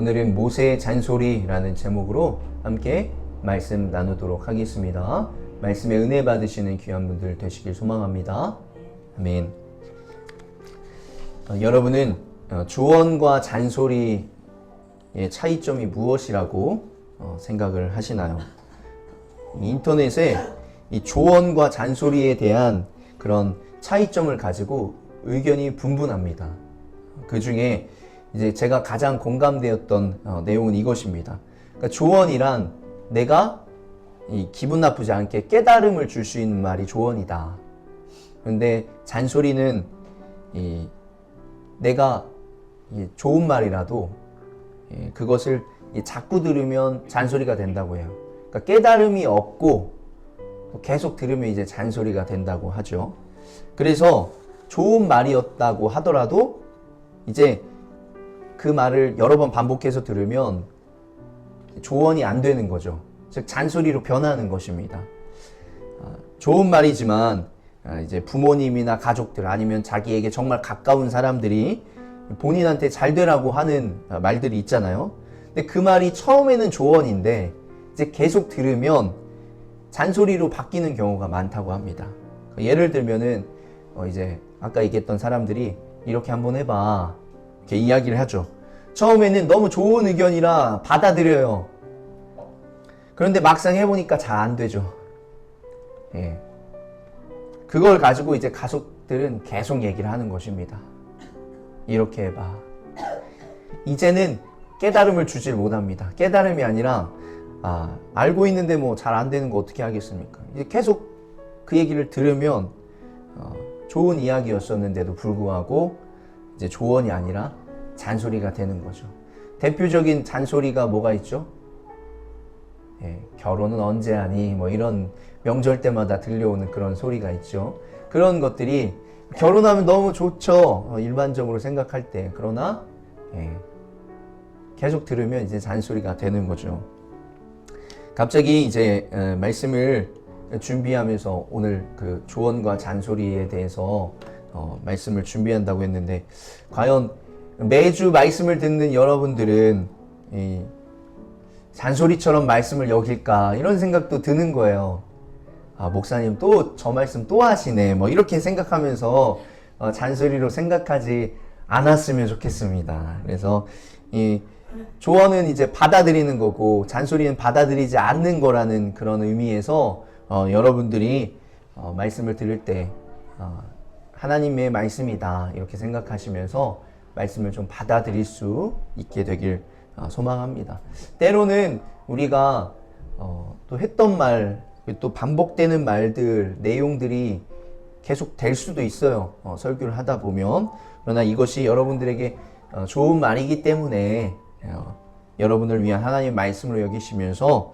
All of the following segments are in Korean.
오늘은 모세의 잔소리라는 제목으로 함께 말씀 나누도록 하겠습니다. 말씀에 은혜 받으시는 귀한 분들 되시길 소망합니다. 아멘. 여러분은 조언과 잔소리의 차이점이 무엇이라고 생각을 하시나요? 인터넷에 이 조언과 잔소리에 대한 그런 차이점을 가지고 의견이 분분합니다. 그 중에 이제 제가 가장 공감되었던 내용은 이것입니다. 그러니까 조언이란 내가 기분 나쁘지 않게 깨달음을 줄 수 있는 말이 조언이다. 그런데 잔소리는 내가 좋은 말이라도 그것을 자꾸 들으면 잔소리가 된다고 해요. 그러니까 깨달음이 없고 계속 들으면 이제 잔소리가 된다고 하죠. 그래서 좋은 말이었다고 하더라도 이제 그 말을 여러 번 반복해서 들으면 조언이 안 되는 거죠. 즉 잔소리로 변하는 것입니다. 좋은 말이지만 이제 부모님이나 가족들 아니면 자기에게 정말 가까운 사람들이 본인한테 잘 되라고 하는 말들이 있잖아요. 근데 그 말이 처음에는 조언인데 이제 계속 들으면 잔소리로 바뀌는 경우가 많다고 합니다. 예를 들면은 이제 아까 얘기했던 사람들이 이렇게 한번 해봐 이렇게 이야기를 하죠. 처음에는 너무 좋은 의견이라 받아들여요. 그런데 막상 해보니까 잘 안 되죠. 예. 그걸 가지고 이제 가족들은 계속 얘기를 하는 것입니다. 이렇게 해봐. 이제는 깨달음을 주질 못합니다. 깨달음이 아니라 알고 있는데 뭐 잘 안 되는 거 어떻게 하겠습니까? 이제 계속 그 얘기를 들으면 좋은 이야기였었는데도 불구하고 이제 조언이 아니라 잔소리가 되는 거죠. 대표적인 잔소리가 뭐가 있죠? 결혼은 언제 하니? 뭐 이런 명절 때마다 들려오는 그런 소리가 있죠. 그런 것들이 결혼하면 너무 좋죠. 일반적으로 생각할 때. 그러나 계속 들으면 이제 잔소리가 되는 거죠. 갑자기 이제 말씀을 준비하면서 오늘 그 조언과 잔소리에 대해서 말씀을 준비한다고 했는데 과연 매주 말씀을 듣는 여러분들은 이 잔소리처럼 말씀을 여길까 이런 생각도 드는 거예요. 목사님 또 저 말씀 또 하시네 뭐 이렇게 생각하면서 잔소리로 생각하지 않았으면 좋겠습니다. 그래서 이 조언은 이제 받아들이는 거고 잔소리는 받아들이지 않는 거라는 그런 의미에서 여러분들이 말씀을 들을 때 하나님의 말씀이다 이렇게 생각하시면서 말씀을 좀 받아들일 수 있게 되길 소망합니다. 때로는 우리가 또 했던 말, 또 반복되는 말들, 내용들이 계속 될 수도 있어요. 설교를 하다 보면. 그러나 이것이 여러분들에게 좋은 말이기 때문에 여러분을 위한 하나님의 말씀으로 여기시면서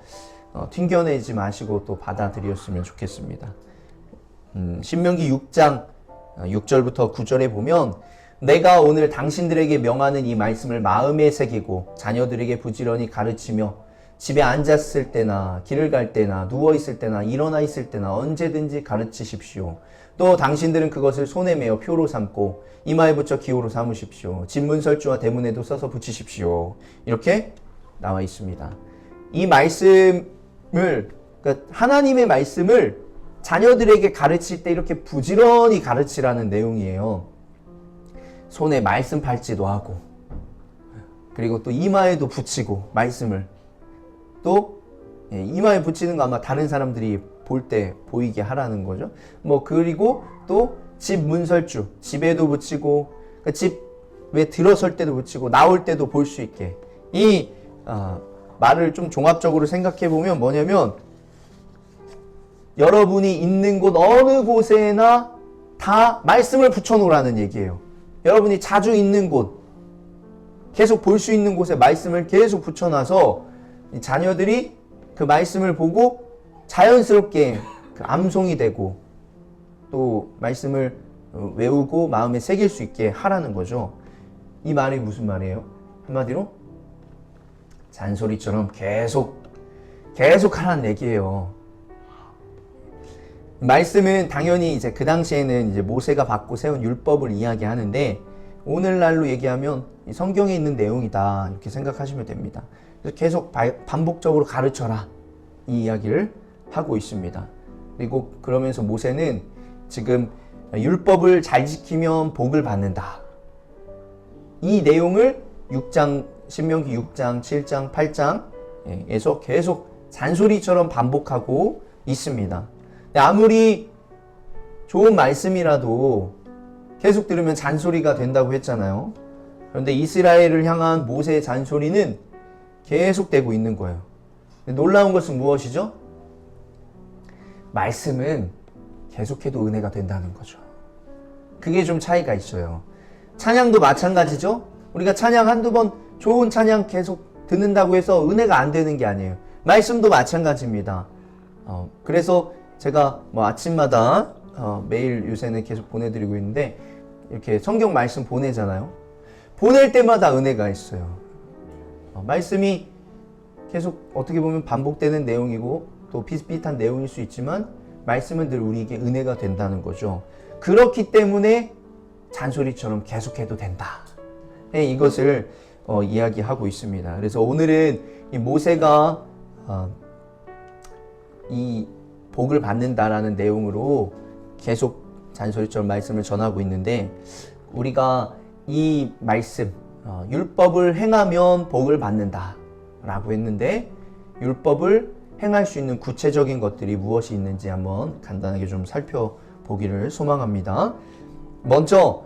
튕겨내지 마시고 또 받아들였으면 좋겠습니다. 신명기 6장 6절부터 9절에 보면 내가 오늘 당신들에게 명하는 이 말씀을 마음에 새기고 자녀들에게 부지런히 가르치며 집에 앉았을 때나 길을 갈 때나 누워 있을 때나 일어나 있을 때나 언제든지 가르치십시오. 또 당신들은 그것을 손에 메어 표로 삼고 이마에 붙여 기호로 삼으십시오. 집 문설주와 대문에도 써서 붙이십시오. 이렇게 나와 있습니다. 이 말씀을 그러니까 하나님의 말씀을 자녀들에게 가르칠 때 이렇게 부지런히 가르치라는 내용이에요. 손에 말씀 팔찌도 하고 그리고 또 이마에도 붙이고 말씀을 또 이마에 붙이는 거 아마 다른 사람들이 볼 때 보이게 하라는 거죠. 뭐 그리고 또 집 문설주 집에도 붙이고 그러니까 집에 들어설 때도 붙이고 나올 때도 볼 수 있게 이 말을 좀 종합적으로 생각해 보면 뭐냐면 여러분이 있는 곳 어느 곳에나 다 말씀을 붙여놓으라는 얘기예요. 여러분이 자주 있는 곳, 계속 볼 수 있는 곳에 말씀을 계속 붙여놔서 자녀들이 그 말씀을 보고 자연스럽게 그 암송이 되고 또 말씀을 외우고 마음에 새길 수 있게 하라는 거죠. 이 말이 무슨 말이에요? 한마디로 잔소리처럼 계속 하라는 얘기예요. 말씀은 당연히 이제 그 당시에는 이제 모세가 받고 세운 율법을 이야기하는데 오늘날로 얘기하면 이 성경에 있는 내용이다 이렇게 생각하시면 됩니다. 그래서 계속 반복적으로 가르쳐라 이 이야기를 하고 있습니다. 그리고 그러면서 모세는 지금 율법을 잘 지키면 복을 받는다. 이 내용을 6장 신명기 6장, 7장, 8장에서 계속 잔소리처럼 반복하고 있습니다. 아무리 좋은 말씀이라도 계속 들으면 잔소리가 된다고 했잖아요. 그런데 이스라엘을 향한 모세의 잔소리는 계속되고 있는 거예요. 놀라운 것은 무엇이죠? 말씀은 계속해도 은혜가 된다는 거죠. 그게 좀 차이가 있어요. 찬양도 마찬가지죠. 우리가 찬양 한두 번 좋은 찬양 계속 듣는다고 해서 은혜가 안 되는 게 아니에요. 말씀도 마찬가지입니다. 그래서 제가 뭐 아침마다 매일 요새는 계속 보내드리고 있는데 이렇게 성경 말씀 보내잖아요. 보낼 때마다 은혜가 있어요. 말씀이 계속 어떻게 보면 반복되는 내용이고 또 비슷비슷한 내용일 수 있지만 말씀은 늘 우리에게 은혜가 된다는 거죠. 그렇기 때문에 잔소리처럼 계속해도 된다. 이것을 이야기하고 있습니다. 그래서 오늘은 이 모세가 이 복을 받는다라는 내용으로 계속 잔소리처럼 말씀을 전하고 있는데 우리가 이 말씀 율법을 행하면 복을 받는다 라고 했는데 율법을 행할 수 있는 구체적인 것들이 무엇이 있는지 한번 간단하게 좀 살펴보기를 소망합니다. 먼저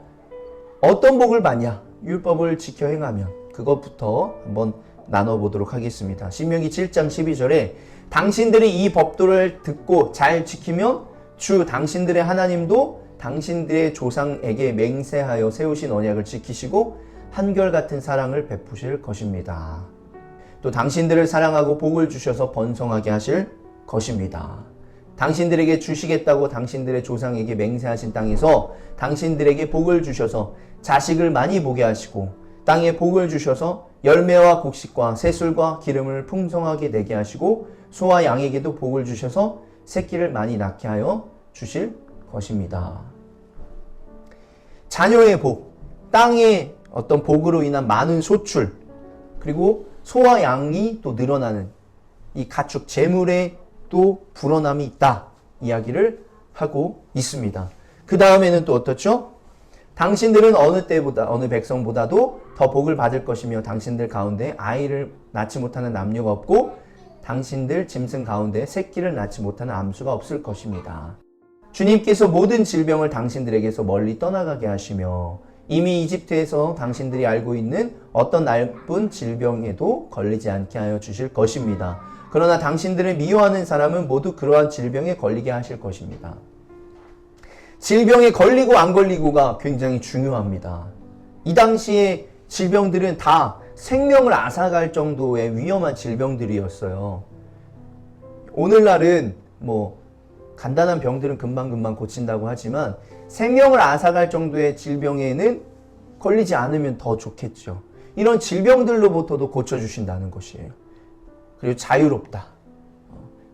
어떤 복을 받냐? 율법을 지켜 행하면 그것부터 한번 나눠보도록 하겠습니다. 신명기 7장 12절에 당신들이 이 법도를 듣고 잘 지키면 주 당신들의 하나님도 당신들의 조상에게 맹세하여 세우신 언약을 지키시고 한결같은 사랑을 베푸실 것입니다. 또 당신들을 사랑하고 복을 주셔서 번성하게 하실 것입니다. 당신들에게 주시겠다고 당신들의 조상에게 맹세하신 땅에서 당신들에게 복을 주셔서 자식을 많이 보게 하시고 땅에 복을 주셔서 열매와 곡식과 새술과 기름을 풍성하게 내게 하시고 소와 양에게도 복을 주셔서 새끼를 많이 낳게 하여 주실 것입니다. 자녀의 복, 땅의 어떤 복으로 인한 많은 소출, 그리고 소와 양이 또 늘어나는 이 가축 재물에 또 불어남이 있다 이야기를 하고 있습니다. 그 다음에는 또 어떻죠? 당신들은 어느 때보다 어느 백성보다도 더 복을 받을 것이며 당신들 가운데 아이를 낳지 못하는 남녀가 없고 당신들 짐승 가운데 새끼를 낳지 못하는 암수가 없을 것입니다. 주님께서 모든 질병을 당신들에게서 멀리 떠나가게 하시며 이미 이집트에서 당신들이 알고 있는 어떤 나쁜 질병에도 걸리지 않게 하여 주실 것입니다. 그러나 당신들을 미워하는 사람은 모두 그러한 질병에 걸리게 하실 것입니다. 질병에 걸리고 안 걸리고가 굉장히 중요합니다. 이 당시에 질병들은 다 생명을 앗아갈 정도의 위험한 질병들이었어요. 오늘날은 뭐 간단한 병들은 금방금방 고친다고 하지만 생명을 앗아갈 정도의 질병에는 걸리지 않으면 더 좋겠죠. 이런 질병들로부터도 고쳐주신다는 것이에요. 그리고 자유롭다.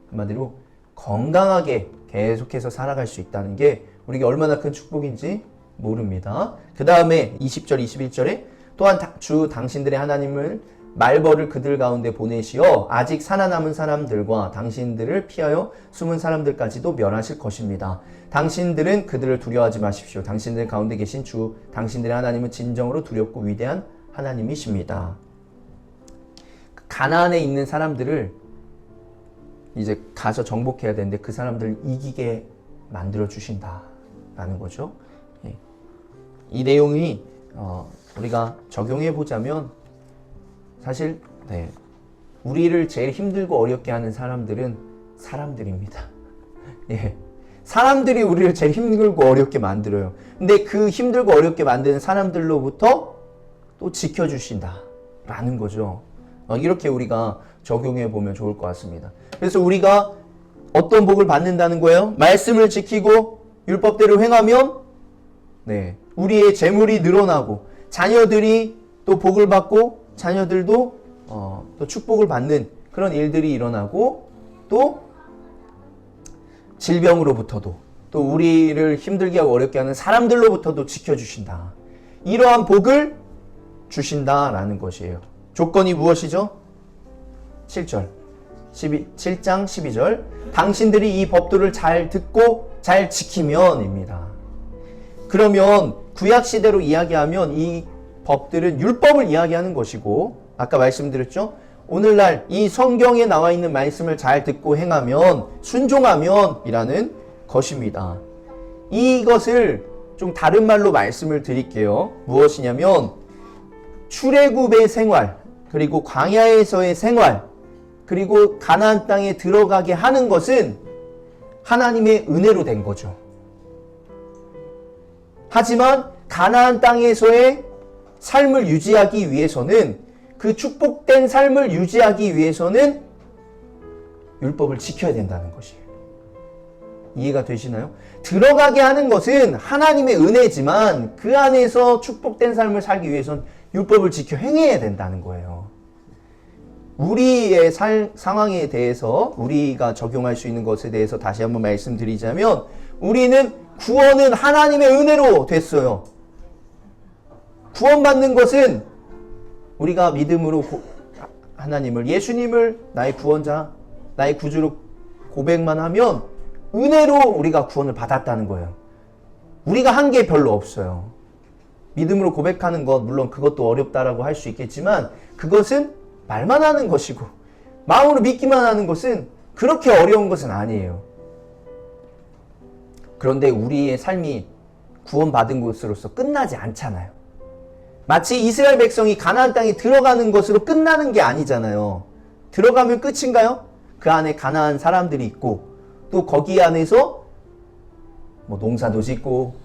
한마디로 건강하게 계속해서 살아갈 수 있다는 게 우리에게 얼마나 큰 축복인지 모릅니다. 그 다음에 20절, 21절에 또한 주 당신들의 하나님을 말벌을 그들 가운데 보내시어 아직 살아남은 사람들과 당신들을 피하여 숨은 사람들까지도 멸하실 것입니다. 당신들은 그들을 두려워하지 마십시오. 당신들 가운데 계신 주 당신들의 하나님은 진정으로 두렵고 위대한 하나님이십니다. 가나안에 있는 사람들을 이제 가서 정복해야 되는데 그 사람들을 이기게 만들어 주신다라는 거죠. 이 내용이 우리가 적용해 보자면 사실 우리를 제일 힘들고 어렵게 하는 사람들은 사람들입니다. 사람들이 우리를 제일 힘들고 어렵게 만들어요. 근데 그 힘들고 어렵게 만드는 사람들로부터 또 지켜주신다라는 거죠. 이렇게 우리가 적용해 보면 좋을 것 같습니다. 그래서 우리가 어떤 복을 받는다는 거예요? 말씀을 지키고 율법대로 행하면 우리의 재물이 늘어나고 자녀들이 또 복을 받고 자녀들도 또 축복을 받는 그런 일들이 일어나고 또 질병으로부터도 또 우리를 힘들게 하고 어렵게 하는 사람들로부터도 지켜주신다. 이러한 복을 주신다라는 것이에요. 조건이 무엇이죠? 7절. 7장 12절. 당신들이 이 법도를 잘 듣고 잘 지키면입니다. 그러면 구약시대로 이야기하면 이 법들은 율법을 이야기하는 것이고, 아까 말씀드렸죠? 오늘날 이 성경에 나와 있는 말씀을 잘 듣고 행하면, 순종하면 이라는 것입니다. 이것을 좀 다른 말로 말씀을 드릴게요. 무엇이냐면 출애굽의 생활, 그리고 광야에서의 생활, 그리고 가나안 땅에 들어가게 하는 것은 하나님의 은혜로 된 거죠. 하지만 가나안 땅에서의 삶을 유지하기 위해서는, 그 축복된 삶을 유지하기 위해서는 율법을 지켜야 된다는 것이에요. 이해가 되시나요? 들어가게 하는 것은 하나님의 은혜지만 그 안에서 축복된 삶을 살기 위해서는 율법을 지켜 행해야 된다는 거예요. 우리의 상황에 대해서, 우리가 적용할 수 있는 것에 대해서 다시 한번 말씀드리자면, 우리는 구원은 하나님의 은혜로 됐어요. 구원받는 것은 우리가 믿음으로 하나님을, 예수님을 나의 구원자, 나의 구주로 고백만 하면 은혜로 우리가 구원을 받았다는 거예요. 우리가 한 게 별로 없어요. 믿음으로 고백하는 것, 물론 그것도 어렵다라고 할 수 있겠지만 그것은 말만 하는 것이고, 마음으로 믿기만 하는 것은 그렇게 어려운 것은 아니에요. 그런데 우리의 삶이 구원받은 것으로서 끝나지 않잖아요. 마치 이스라엘 백성이 가나안 땅에 들어가는 것으로 끝나는 게 아니잖아요. 들어가면 끝인가요? 그 안에 가나안 사람들이 있고, 또 거기 안에서 뭐 농사도 짓고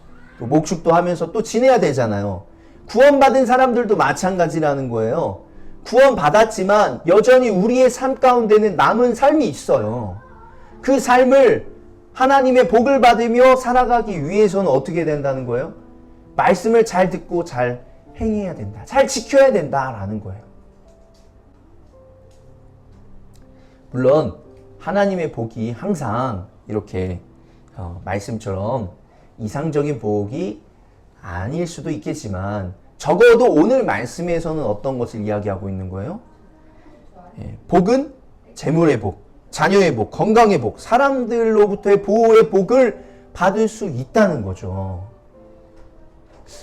또 목축도 하면서 또 지내야 되잖아요. 구원받은 사람들도 마찬가지라는 거예요. 구원받았지만 여전히 우리의 삶 가운데는 남은 삶이 있어요. 그 삶을 하나님의 복을 받으며 살아가기 위해서는 어떻게 된다는 거예요? 말씀을 잘 듣고 잘 행해야 된다. 잘 지켜야 된다라는 거예요. 물론 하나님의 복이 항상 이렇게 말씀처럼 이상적인 복이 아닐 수도 있겠지만, 적어도 오늘 말씀에서는 어떤 것을 이야기하고 있는 거예요? 복은 재물의 복, 자녀의 복, 건강의 복, 사람들로부터의 보호의 복을 받을 수 있다는 거죠.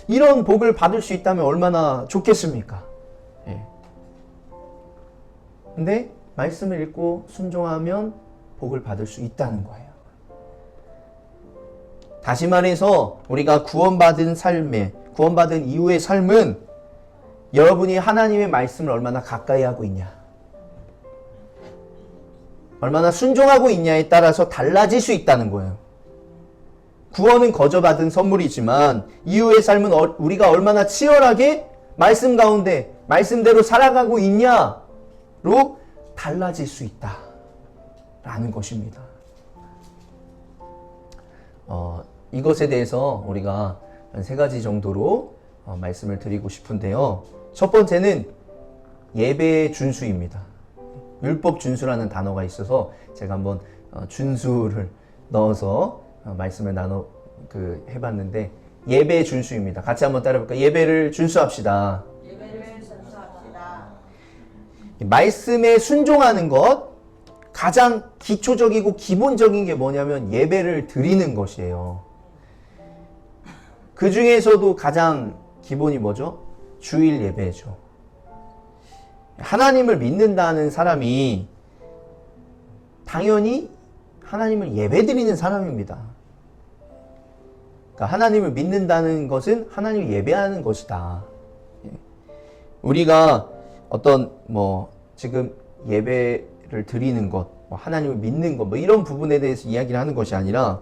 이런 복을 받을 수 있다면 얼마나 좋겠습니까? 근데 말씀을 읽고 순종하면 복을 받을 수 있다는 거예요. 다시 말해서 우리가 구원받은 삶에, 구원받은 이후의 삶은 여러분이 하나님의 말씀을 얼마나 가까이 하고 있냐, 얼마나 순종하고 있냐에 따라서 달라질 수 있다는 거예요. 구원은 거저받은 선물이지만 이후의 삶은 우리가 얼마나 치열하게 말씀 가운데 말씀대로 살아가고 있냐로 달라질 수 있다라는 것입니다. 이것에 대해서 우리가 한 3가지 정도로 말씀을 드리고 싶은데요. 첫 번째는 예배의 준수입니다. 율법 준수라는 단어가 있어서 제가 한번 준수를 넣어서 말씀을 해봤는데, 예배의 준수입니다. 같이 한번 따라해볼까요? 예배를 준수합시다. 예배를 준수합시다. 말씀에 순종하는 것, 가장 기초적이고 기본적인 게 뭐냐면 예배를 드리는 것이에요. 그 중에서도 가장 기본이 뭐죠? 주일 예배죠. 하나님을 믿는다는 사람이 당연히 하나님을 예배드리는 사람입니다. 그러니까 하나님을 믿는다는 것은 하나님을 예배하는 것이다. 우리가 어떤 지금 예배를 드리는 것, 하나님을 믿는 것, 이런 부분에 대해서 이야기를 하는 것이 아니라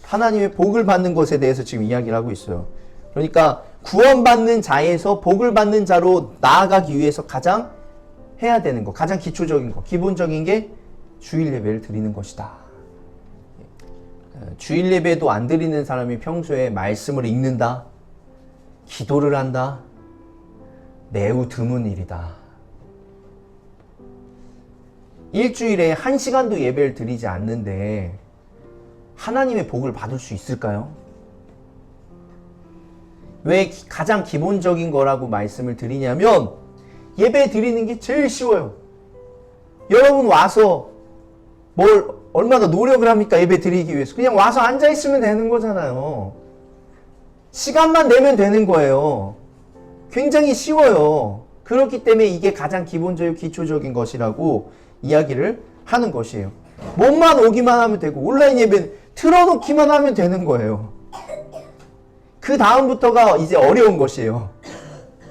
하나님의 복을 받는 것에 대해서 지금 이야기를 하고 있어요. 그러니까 구원받는 자에서 복을 받는 자로 나아가기 위해서 가장 해야 되는 것, 가장 기초적인 것, 기본적인 게 주일 예배를 드리는 것이다. 주일 예배도 안 드리는 사람이 평소에 말씀을 읽는다, 기도를 한다, 매우 드문 일이다. 일주일에 1시간도 예배를 드리지 않는데 하나님의 복을 받을 수 있을까요? 왜 가장 기본적인 거라고 말씀을 드리냐면 예배 드리는 게 제일 쉬워요. 여러분 와서 뭘 얼마나 노력을 합니까? 예배 드리기 위해서. 그냥 와서 앉아 있으면 되는 거잖아요. 시간만 내면 되는 거예요. 굉장히 쉬워요. 그렇기 때문에 이게 가장 기본적이고 기초적인 것이라고 이야기를 하는 것이에요. 몸만 오기만 하면 되고 온라인 예배는 틀어놓기만 하면 되는 거예요. 그 다음부터가 이제 어려운 것이에요.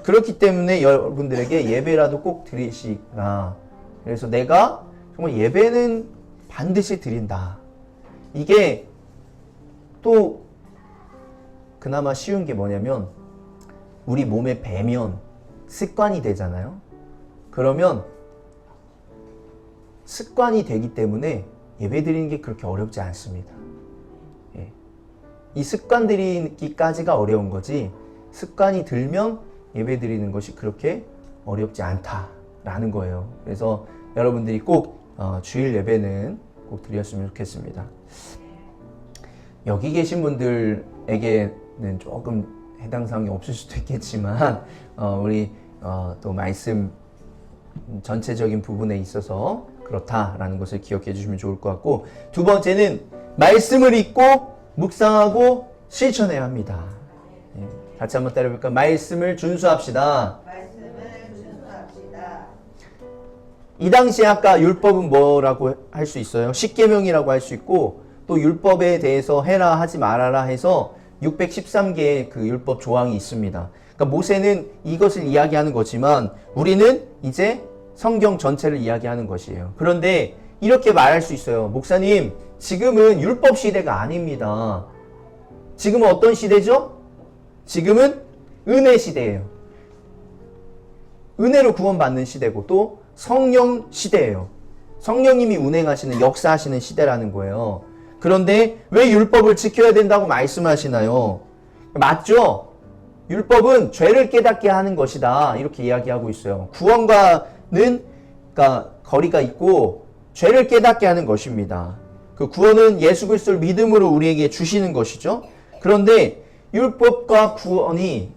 그렇기 때문에 여러분들에게 예배라도 꼭 드리시라. 그래서 내가 정말 예배는 반드시 드린다. 이게 또 그나마 쉬운 게 뭐냐면 우리 몸에 배면 습관이 되잖아요. 그러면 습관이 되기 때문에 예배 드리는 게 그렇게 어렵지 않습니다. 예. 이 습관 들이기까지가 어려운 거지 습관이 들면 예배 드리는 것이 그렇게 어렵지 않다라는 거예요. 그래서 여러분들이 꼭 주일 예배는 꼭 드렸으면 좋겠습니다. 여기 계신 분들에게는 조금 해당 사항이 없을 수도 있겠지만 우리 또 말씀 전체적인 부분에 있어서 그렇다라는 것을 기억해 주시면 좋을 것 같고, 두 번째는 말씀을 읽고 묵상하고 실천해야 합니다. 예, 같이 한번 따라해볼까요? 말씀을 준수합시다. 말씀을 준수합시다. 이 당시에 아까 율법은 뭐라고 할 수 있어요? 십계명이라고 할 수 있고, 또 율법에 대해서 해라 하지 말아라 해서 613개의 그 율법 조항이 있습니다. 그러니까 모세는 이것을 이야기하는 거지만 우리는 이제 성경 전체를 이야기하는 것이에요. 그런데 이렇게 말할 수 있어요. 목사님, 지금은 율법 시대가 아닙니다. 지금은 어떤 시대죠? 지금은 은혜 시대예요. 은혜로 구원받는 시대고 또 성령 시대예요. 성령님이 운행하시는, 역사하시는 시대라는 거예요. 그런데 왜 율법을 지켜야 된다고 말씀하시나요? 맞죠? 율법은 죄를 깨닫게 하는 것이다. 이렇게 이야기하고 있어요. 구원과는 그러니까 거리가 있고 죄를 깨닫게 하는 것입니다. 그 구원은 예수 그리스도를 믿음으로 우리에게 주시는 것이죠. 그런데 율법과 구원이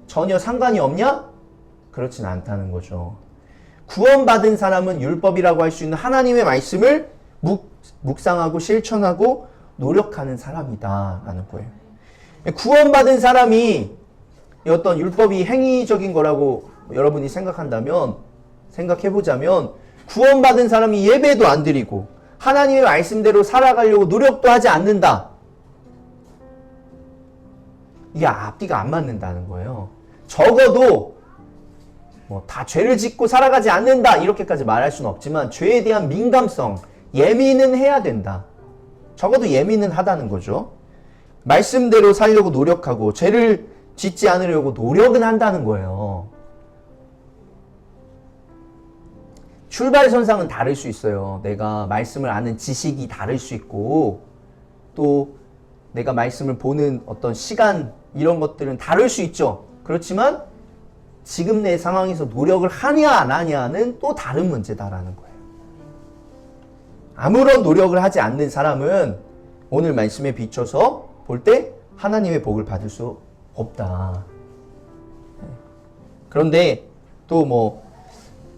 전혀 상관이 없냐? 그렇진 않다는 거죠. 구원받은 사람은 율법이라고 할 수 있는 하나님의 말씀을 묵상하고 실천하고 노력하는 사람이다라는 거예요. 구원받은 사람이 어떤 율법이 행위적인 거라고 여러분이 생각한다면, 생각해보자면 구원받은 사람이 예배도 안 드리고 하나님의 말씀대로 살아가려고 노력도 하지 않는다. 이게 앞뒤가 안 맞는다는 거예요. 적어도 뭐 다 죄를 짓고 살아가지 않는다 이렇게까지 말할 수는 없지만 죄에 대한 민감성, 예민은 해야 된다. 적어도 예민은 하다는 거죠. 말씀대로 살려고 노력하고 죄를 짓지 않으려고 노력은 한다는 거예요. 출발선상은 다를 수 있어요. 내가 말씀을 아는 지식이 다를 수 있고 또 내가 말씀을 보는 어떤 시간 이런 것들은 다를 수 있죠. 그렇지만 지금 내 상황에서 노력을 하냐 안 하냐는 또 다른 문제다라는 거예요. 아무런 노력을 하지 않는 사람은 오늘 말씀에 비춰서 볼 때 하나님의 복을 받을 수 없다. 그런데 또 뭐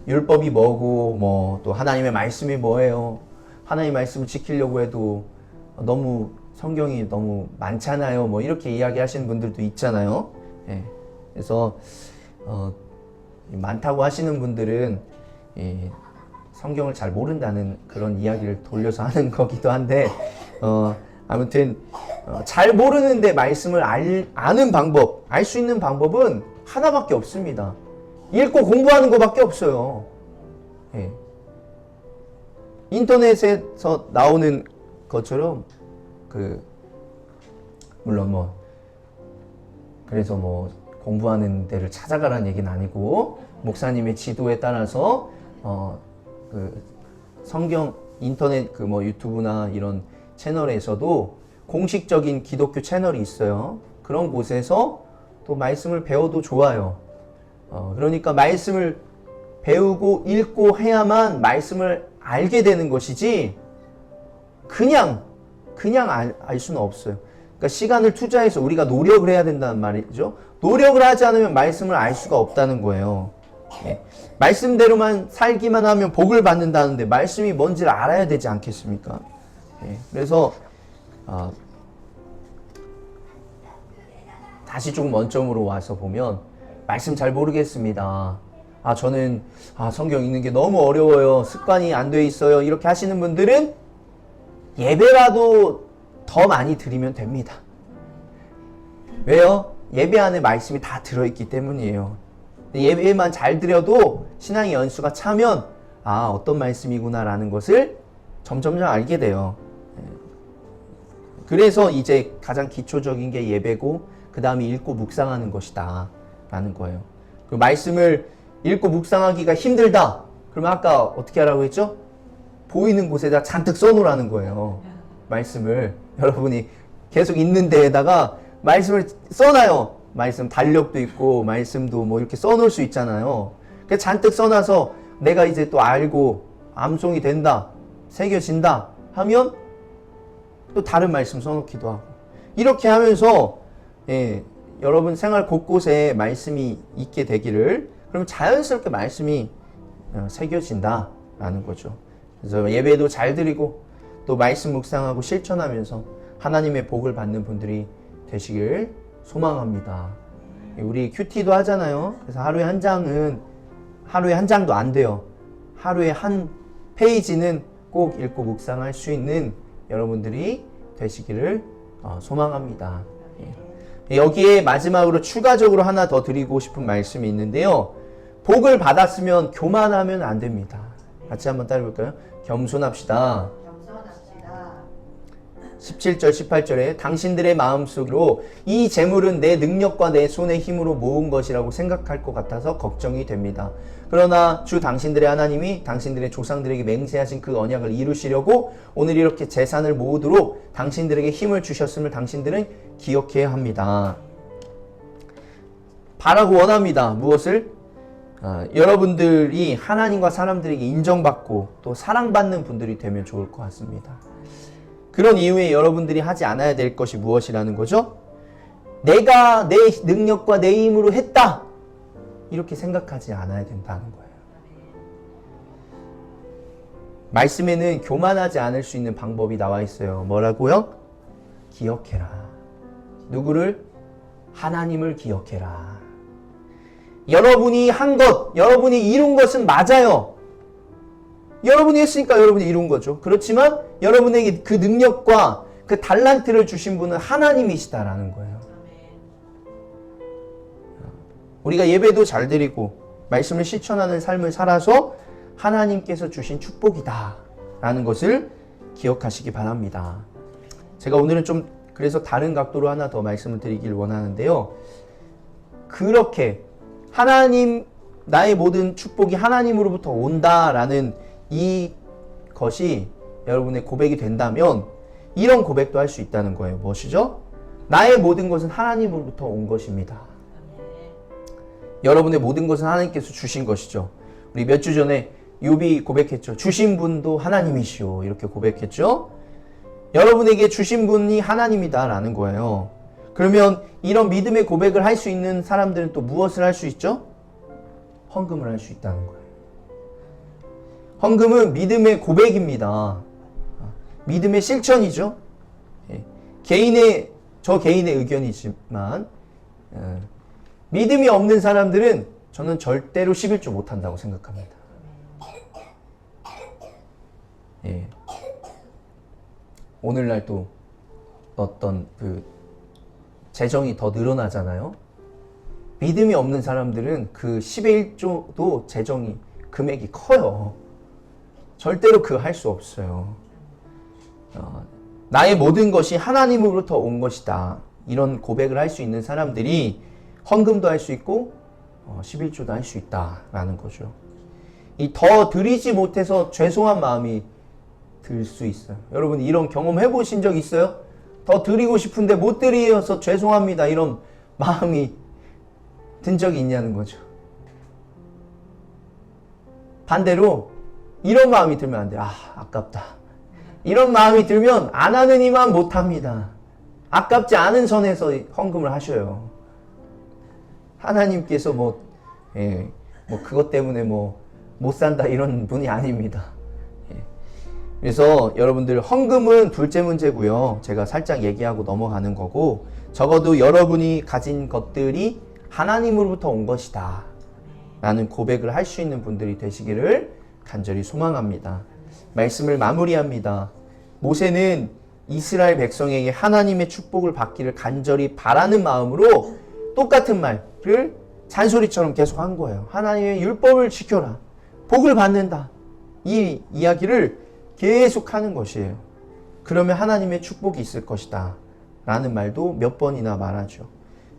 율법이 뭐고 뭐 또 하나님의 말씀이 뭐예요? 하나님의 말씀을 지키려고 해도 너무 성경이 너무 많잖아요. 뭐 이렇게 이야기하시는 분들도 있잖아요. 예. 그래서 많다고 하시는 분들은 성경을 잘 모른다는 그런 이야기를 돌려서 하는 거기도 한데 아무튼 잘 모르는데 말씀을 아는 방법, 알 수 있는 방법은 하나밖에 없습니다. 읽고 공부하는 것밖에 없어요. 예. 인터넷에서 나오는 것처럼 물론 뭐 그래서 뭐 공부하는 데를 찾아가라는 얘기는 아니고 목사님의 지도에 따라서 성경 인터넷 뭐 유튜브나 이런 채널에서도 공식적인 기독교 채널이 있어요. 그런 곳에서 또 말씀을 배워도 좋아요. 그러니까 말씀을 배우고 읽고 해야만 말씀을 알게 되는 것이지 그냥 알 수는 없어요. 그러니까 시간을 투자해서 우리가 노력을 해야 된다는 말이죠. 노력을 하지 않으면 말씀을 알 수가 없다는 거예요. 예. 말씀대로만 살기만 하면 복을 받는다는데 말씀이 뭔지를 알아야 되지 않겠습니까? 예. 그래서 다시 조금 원점으로 와서 보면 말씀 잘 모르겠습니다. 저는 성경 읽는 게 너무 어려워요. 습관이 안 돼 있어요. 이렇게 하시는 분들은 예배라도 더 많이 드리면 됩니다. 왜요? 예배 안에 말씀이 다 들어있기 때문이에요. 예배만 잘 드려도 신앙의 연수가 차면 어떤 말씀이구나 라는 것을 점점 알게 돼요. 그래서 이제 가장 기초적인 게 예배고 그 다음에 읽고 묵상하는 것이다 라는 거예요. 그 말씀을 읽고 묵상하기가 힘들다. 그러면 아까 어떻게 하라고 했죠? 보이는 곳에다 잔뜩 써놓으라는 거예요. 말씀을 여러분이 계속 있는 데에다가 말씀을 써놔요. 말씀 달력도 있고 말씀도 뭐 이렇게 써놓을 수 있잖아요. 그래서 잔뜩 써놔서 내가 이제 또 알고 암송이 된다, 새겨진다 하면 또 다른 말씀 써놓기도 하고 이렇게 하면서 여러분 생활 곳곳에 말씀이 있게 되기를 그러면 자연스럽게 말씀이 새겨진다라는 거죠. 그래서 예배도 잘 드리고 또 말씀 묵상하고 실천하면서 하나님의 복을 받는 분들이 되시길 소망합니다. 우리 큐티도 하잖아요. 그래서 하루에 한 장도 안 돼요. 하루에 한 페이지는 꼭 읽고 묵상할 수 있는 여러분들이 되시기를 소망합니다. 여기에 마지막으로 추가적으로 하나 더 드리고 싶은 말씀이 있는데요. 복을 받았으면 교만하면 안 됩니다. 같이 한번 따라해볼까요? 겸손합시다. 17절 18절에 당신들의 마음속으로 이 재물은 내 능력과 내 손의 힘으로 모은 것이라고 생각할 것 같아서 걱정이 됩니다. 그러나 주 당신들의 하나님이 당신들의 조상들에게 맹세하신 그 언약을 이루시려고 오늘 이렇게 재산을 모으도록 당신들에게 힘을 주셨음을 당신들은 기억해야 합니다. 바라고 원합니다. 무엇을? 여러분들이 하나님과 사람들에게 인정받고 또 사랑받는 분들이 되면 좋을 것 같습니다. 그런 이유에 여러분들이 하지 않아야 될 것이 무엇이라는 거죠? 내가 내 능력과 내 힘으로 했다! 이렇게 생각하지 않아야 된다는 거예요. 말씀에는 교만하지 않을 수 있는 방법이 나와 있어요. 뭐라고요? 기억해라. 누구를? 하나님을 기억해라. 여러분이 한 것, 여러분이 이룬 것은 맞아요. 여러분이 했으니까 여러분이 이룬 거죠. 그렇지만 여러분에게 그 능력과 그 달란트를 주신 분은 하나님이시다라는 거예요. 우리가 예배도 잘 드리고 말씀을 실천하는 삶을 살아서 하나님께서 주신 축복이다 라는 것을 기억하시기 바랍니다. 제가 오늘은 좀 그래서 다른 각도로 하나 더 말씀을 드리길 원하는데요. 그렇게 하나님, 나의 모든 축복이 하나님으로부터 온다라는 이 것이 여러분의 고백이 된다면 이런 고백도 할 수 있다는 거예요. 무엇이죠? 나의 모든 것은 하나님으로부터 온 것입니다. 여러분의 모든 것은 하나님께서 주신 것이죠. 우리 몇 주 전에 욥이 고백했죠. 주신 분도 하나님이시오. 이렇게 고백했죠. 여러분에게 주신 분이 하나님이다라는 거예요. 그러면 이런 믿음의 고백을 할 수 있는 사람들은 또 무엇을 할 수 있죠? 헌금을 할 수 있다는 거예요. 헌금은 믿음의 고백입니다. 믿음의 실천이죠. 저 개인의 의견이지만 믿음이 없는 사람들은 저는 절대로 11조 못한다고 생각합니다. 오늘날 또 어떤 그 재정이 더 늘어나잖아요. 믿음이 없는 사람들은 그 10의 1조도 재정이 금액이 커요. 절대로 그거 할 수 없어요. 나의 모든 것이 하나님으로부터 온 것이다. 이런 고백을 할 수 있는 사람들이 헌금도 할 수 있고 11조도 할 수 있다라는 거죠. 이 더 드리지 못해서 죄송한 마음이 들 수 있어요. 여러분 이런 경험 해보신 적 있어요? 더 드리고 싶은데 못 드려서 죄송합니다. 이런 마음이 든 적이 있냐는 거죠. 반대로 이런 마음이 들면 안 돼요. 아깝다. 이런 마음이 들면 안 하는 이만 못합니다. 아깝지 않은 선에서 헌금을 하셔요. 하나님께서 뭐 그것 때문에 못 산다 이런 분이 아닙니다. 그래서 여러분들 헌금은 둘째 문제고요. 제가 살짝 얘기하고 넘어가는 거고, 적어도 여러분이 가진 것들이 하나님으로부터 온 것이다 라는 고백을 할 수 있는 분들이 되시기를 간절히 소망합니다. 말씀을 마무리합니다. 모세는 이스라엘 백성에게 하나님의 축복을 받기를 간절히 바라는 마음으로 똑같은 말을 잔소리처럼 계속 한 거예요. 하나님의 율법을 지켜라. 복을 받는다. 이 이야기를 계속 하는 것이에요. 그러면 하나님의 축복이 있을 것이다 라는 말도 몇 번이나 말하죠.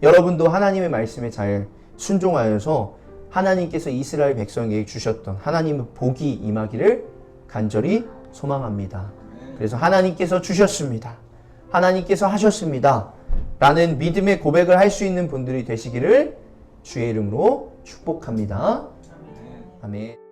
여러분도 하나님의 말씀에 잘 순종하여서 하나님께서 이스라엘 백성에게 주셨던 하나님의 복이 임하기를 간절히 소망합니다. 그래서 하나님께서 주셨습니다. 하나님께서 하셨습니다. 라는 믿음의 고백을 할 수 있는 분들이 되시기를 주의 이름으로 축복합니다. 아멘.